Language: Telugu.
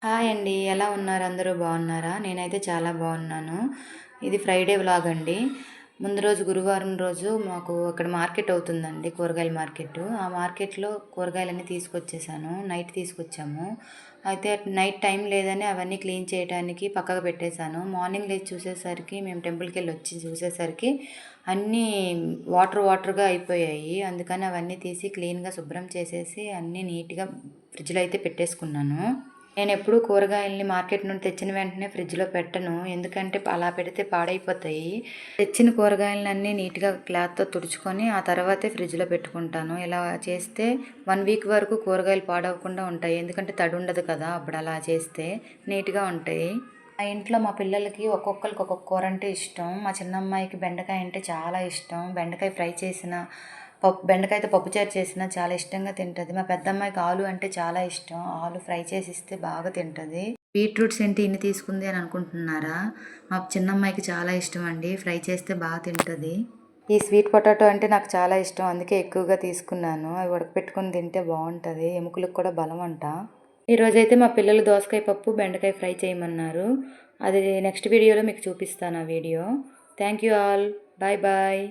హాయ్ అండి. ఎలా ఉన్నారు? అందరూ బాగున్నారా? నేనైతే చాలా బాగున్నాను. ఇది ఫ్రైడే వ్లాగ్ అండి. ముందు రోజు గురువారం రోజు మాకు అక్కడ మార్కెట్ అవుతుందండి, కూరగాయల మార్కెట్. ఆ మార్కెట్‌లో కూరగాయలన్నీ తీసుకొచ్చేసాను. నైట్ తీసుకొచ్చాము. అయితే నైట్ టైం లేదని అవన్నీ క్లీన్ చేయడానికి పక్కకు పెట్టేశాను. మార్నింగ్ లేచి చూసేసరికి మేము టెంపుల్‌కెళ్ళి వచ్చి చూసేసరికి అన్నీ వాటర్‌గా అయిపోయాయి. అందుకని అవన్నీ తీసి క్లీన్‌గా శుభ్రం చేసేసి అన్నీ నీట్‌గా ఫ్రిడ్జ్‌లో అయితే పెట్టేసుకున్నాను. నేనెప్పుడూ కూరగాయల్ని మార్కెట్ నుండి తెచ్చిన వెంటనే ఫ్రిడ్జ్‌లో పెట్టను. ఎందుకంటే అలా పెడితే పాడైపోతాయి. తెచ్చిన కూరగాయలన్నీ నీట్‌గా క్లాత్‌తో తుడుచుకొని ఆ తర్వాతే ఫ్రిడ్జ్‌లో పెట్టుకుంటాను. ఇలా చేస్తే 1 వీక్ వరకు కూరగాయలు పాడవకుండా ఉంటాయి. ఎందుకంటే తడి ఉండదు కదా! అప్పుడు అలా చేస్తే నీట్‌గా ఉంటాయి. మా ఇంట్లో మా పిల్లలకి ఒక్కొక్కళ్ళకి ఒక్కొక్క కూర అంటే ఇష్టం. మా చిన్నమ్మాయికి బెండకాయ అంటే చాలా ఇష్టం. బెండకాయ ఫ్రై చేసిన, బెండకాయతో పప్పుచారు చేసినా చాలా ఇష్టంగా తింటది. మా పెద్దమ్మాయికి ఆలు అంటే చాలా ఇష్టం. ఆలు ఫ్రై చేసి ఇస్తే బాగా తింటది. బీట్రూట్స్ ఏంటి ఇన్ని తీసుకుంది అని అనుకుంటున్నారా? మా చిన్నమ్మాయికి చాలా ఇష్టం అండి. ఫ్రై చేస్తే బాగా తింటది. ఈ స్వీట్ పొటాటో అంటే నాకు చాలా ఇష్టం. అందుకే ఎక్కువగా తీసుకున్నాను. అవి ఉడకపెట్టుకొని తింటే బాగుంటుంది. ఎముకలకు కూడా బలం అంట. ఈరోజైతే మా పిల్లలు దోసకాయ పప్పు, బెండకాయ ఫ్రై చేయమన్నారు. అది నెక్స్ట్ వీడియోలో మీకు చూపిస్తాను ఆ వీడియో. Thank you all. Bye bye.